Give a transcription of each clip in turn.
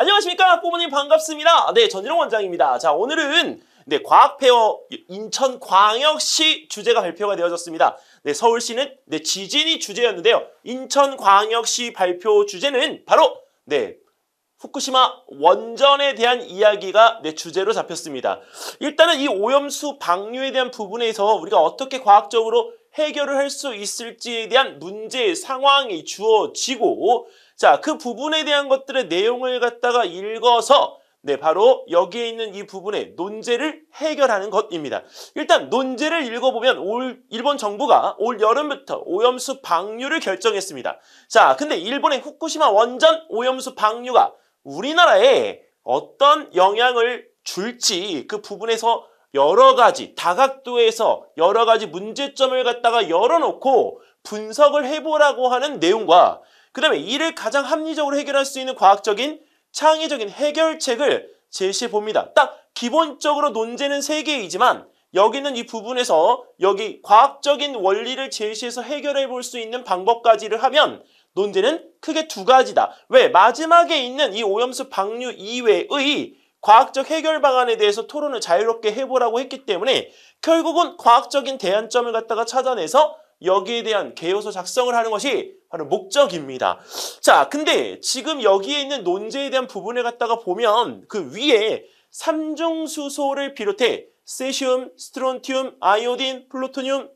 안녕하십니까, 부모님 반갑습니다. 네, 전일홍 원장입니다. 자, 오늘은 과학페어 인천광역시 주제가 발표가 되어졌습니다. 네, 서울시는 지진이 주제였는데요. 인천광역시 발표 주제는 바로 후쿠시마 원전에 대한 이야기가 주제로 잡혔습니다. 일단은 이 오염수 방류에 대한 부분에서 우리가 어떻게 과학적으로 해결을 할 수 있을지에 대한 문제 상황이 주어지고, 자, 그 부분에 대한 것들의 내용을 갖다가 읽어서 바로 여기에 있는 이 부분의 논제를 해결하는 것입니다. 일단 논제를 읽어보면 일본 정부가 올 여름부터 오염수 방류를 결정했습니다. 자, 근데 일본의 후쿠시마 원전 오염수 방류가 우리나라에 어떤 영향을 줄지 그 부분에서 여러 가지 다각도에서 여러 가지 문제점을 갖다가 열어놓고 분석을 해보라고 하는 내용과, 그 다음에 이를 가장 합리적으로 해결할 수 있는 과학적인 창의적인 해결책을 제시해 봅니다. 딱 기본적으로 논제는 3개이지만 여기는 이 부분에서 여기 과학적인 원리를 제시해서 해결해 볼 수 있는 방법까지를 하면 논제는 크게 2가지다. 왜? 마지막에 있는 이 오염수 방류 이외의 과학적 해결 방안에 대해서 토론을 자유롭게 해보라고 했기 때문에 결국은 과학적인 대안점을 갖다가 찾아내서 여기에 대한 개요소 작성을 하는 것이 바로 목적입니다. 자, 근데 지금 여기에 있는 논제에 대한 부분을 갖다가 보면 그 위에 삼중수소를 비롯해 세슘, 스트론튬, 아이오딘, 플루토늄,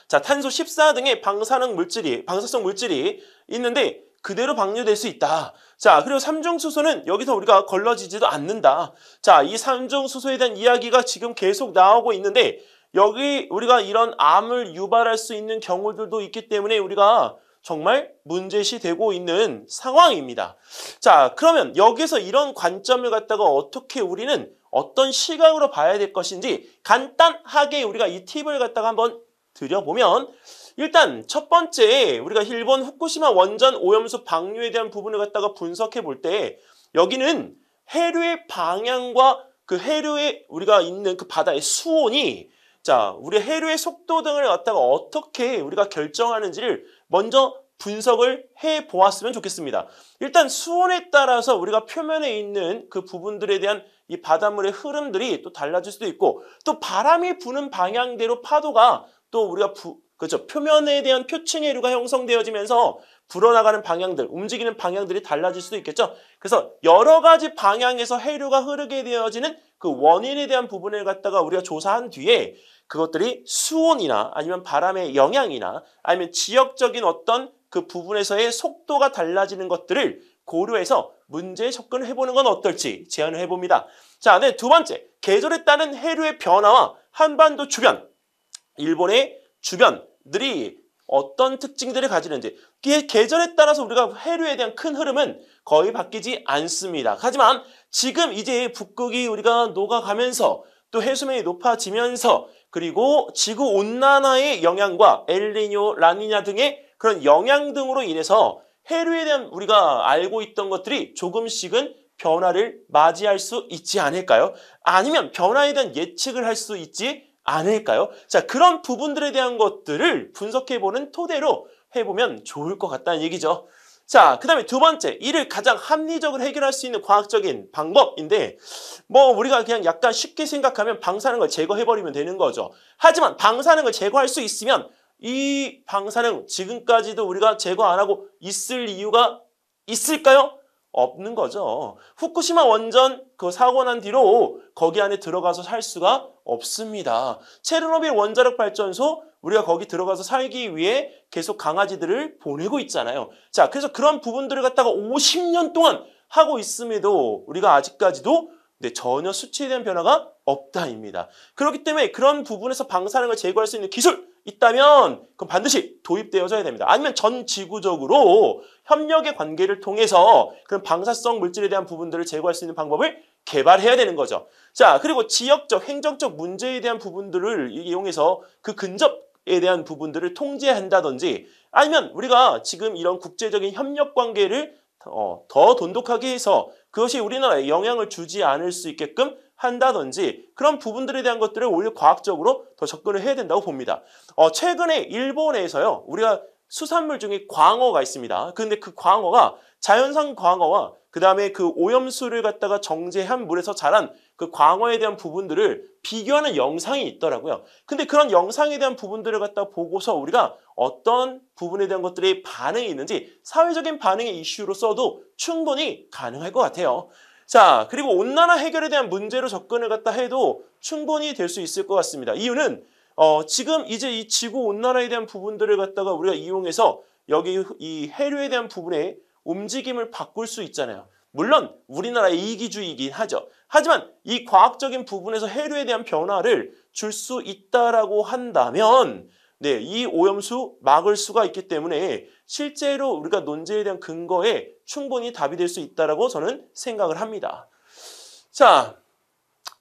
자, 탄소 14 등의 방사성 물질이 있는데 그대로 방류될 수 있다. 자, 그리고 삼중수소는 여기서 우리가 걸러지지도 않는다. 자, 이 삼중수소에 대한 이야기가 지금 계속 나오고 있는데 여기 우리가 이런 암을 유발할 수 있는 경우들도 있기 때문에 우리가 정말 문제시되고 있는 상황입니다. 자, 그러면 여기서 이런 관점을 갖다가 어떻게 우리는 어떤 시각으로 봐야 될 것인지 간단하게 우리가 이 팁을 갖다가 한번 드려보면, 일단 첫 번째 우리가 일본 후쿠시마 원전 오염수 방류에 대한 부분을 갖다가 분석해 볼 때 여기는 해류의 방향과 그 해류에 우리가 있는 그 바다의 수온이, 자, 우리 해류의 속도 등을 갖다가 어떻게 우리가 결정하는지를 먼저 분석을 해 보았으면 좋겠습니다. 일단 수온에 따라서 우리가 표면에 있는 그 부분들에 대한 이 바닷물의 흐름들이 또 달라질 수도 있고, 또 바람이 부는 방향대로 파도가 또 우리가 그렇죠, 표면에 대한 표층 해류가 형성되어지면서 불어나가는 방향들, 움직이는 방향들이 달라질 수도 있겠죠. 그래서 여러 가지 방향에서 해류가 흐르게 되어지는 그 원인에 대한 부분을 갖다가 우리가 조사한 뒤에 그것들이 수온이나 아니면 바람의 영향이나 아니면 지역적인 어떤 그 부분에서의 속도가 달라지는 것들을 고려해서 문제에 접근을 해보는 건 어떨지 제안을 해봅니다. 자, 두 번째, 계절에 따른 해류의 변화와 한반도 주변, 일본의 주변들이 어떤 특징들을 가지는지, 계절에 따라서 우리가 해류에 대한 큰 흐름은 거의 바뀌지 않습니다. 하지만 지금 이제 북극이 우리가 녹아가면서 또 해수면이 높아지면서 그리고 지구온난화의 영향과 엘니뇨, 라니냐 등의 그런 영향 등으로 인해서 해류에 대한 우리가 알고 있던 것들이 조금씩은 변화를 맞이할 수 있지 않을까요? 아니면 변화에 대한 예측을 할 수 있지 않을까요? 자, 그런 부분들에 대한 것들을 분석해보는 토대로 해보면 좋을 것 같다는 얘기죠. 자, 그 다음에 2번째, 이를 가장 합리적으로 해결할 수 있는 과학적인 방법인데, 우리가 그냥 약간 쉽게 생각하면 방사능을 제거해버리면 되는 거죠. 하지만 방사능을 제거할 수 있으면 이 방사능 지금까지도 우리가 제거 안 하고 있을 이유가 있을까요? 없는 거죠. 후쿠시마 원전 그 사고 난 뒤로 거기 안에 들어가서 살 수가 없습니다. 체르노빌 원자력 발전소 우리가 거기 들어가서 살기 위해 계속 강아지들을 보내고 있잖아요. 자, 그래서 그런 부분들을 갖다가 50년 동안 하고 있음에도 우리가 아직까지도 전혀 수치에 대한 변화가 없다입니다. 그렇기 때문에 그런 부분에서 방사능을 제거할 수 있는 기술 있다면 그럼 반드시 도입되어져야 됩니다. 아니면 전 지구적으로 협력의 관계를 통해서 그런 방사성 물질에 대한 부분들을 제거할 수 있는 방법을 개발해야 되는 거죠. 자, 그리고 지역적, 행정적 문제에 대한 부분들을 이용해서 그 근접에 대한 부분들을 통제한다든지, 아니면 우리가 지금 이런 국제적인 협력 관계를 더 돈독하게 해서 그것이 우리나라에 영향을 주지 않을 수 있게끔 한다든지, 그런 부분들에 대한 것들을 오히려 과학적으로 더 접근을 해야 된다고 봅니다. 최근에 일본에서요, 우리가 수산물 중에 광어가 있습니다. 근데 그 광어가 자연산 광어와 그 다음에 그 오염수를 갖다가 정제한 물에서 자란 그 광어에 대한 부분들을 비교하는 영상이 있더라고요. 근데 그런 영상에 대한 부분들을 갖다 보고서 우리가 어떤 부분에 대한 것들이 반응이 있는지 사회적인 반응의 이슈로 써도 충분히 가능할 것 같아요. 자, 그리고 온난화 해결에 대한 문제로 접근을 갖다 해도 충분히 될 수 있을 것 같습니다. 이유는 지금 이제 이 지구 온난화에 대한 부분들을 갖다가 우리가 이용해서 여기 이 해류에 대한 부분에 움직임을 바꿀 수 있잖아요. 물론 우리나라의 이기주의이긴 하죠. 하지만 이 과학적인 부분에서 해류에 대한 변화를 줄 수 있다라고 한다면 네, 이 오염수 막을 수가 있기 때문에 실제로 우리가 논제에 대한 근거에 충분히 답이 될 수 있다라고 저는 생각을 합니다. 자,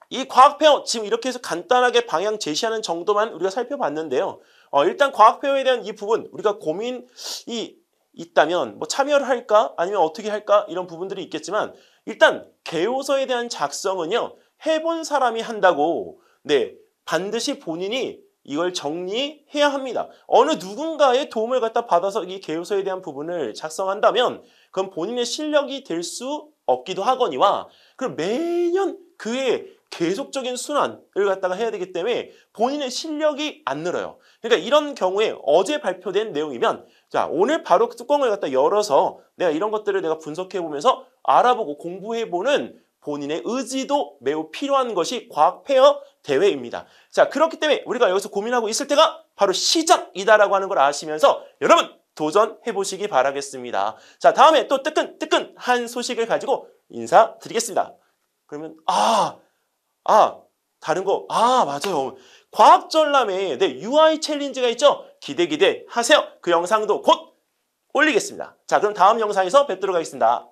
이 과학페어 지금 이렇게 해서 간단하게 방향 제시하는 정도만 우리가 살펴봤는데요. 일단 과학페어에 대한 이 부분 우리가 고민이 있다면 뭐 참여를 할까 아니면 어떻게 할까 이런 부분들이 있겠지만 일단 개요서에 대한 작성은요. 해본 사람이 한다고 네, 반드시 본인이 이걸 정리해야 합니다. 어느 누군가의 도움을 갖다 받아서 이 개요서에 대한 부분을 작성한다면 그건 본인의 실력이 될 수 없기도 하거니와 그럼 매년 그의 계속적인 순환을 갖다가 해야 되기 때문에 본인의 실력이 안 늘어요. 그러니까 이런 경우에 어제 발표된 내용이면 자 오늘 바로 뚜껑을 갖다 열어서 내가 이런 것들을 내가 분석해보면서 알아보고 공부해보는 본인의 의지도 매우 필요한 것이 과학페어 대회입니다. 자 그렇기 때문에 우리가 여기서 고민하고 있을 때가 바로 시작이다라고 하는 걸 아시면서 여러분 도전해보시기 바라겠습니다. 자 다음에 또 뜨끈뜨끈한 소식을 가지고 인사드리겠습니다. 그러면 다른 거 맞아요. 과학전람회 UI 챌린지가 있죠. 기대 하세요. 그 영상도 곧 올리겠습니다. 자 그럼 다음 영상에서 뵙도록 하겠습니다.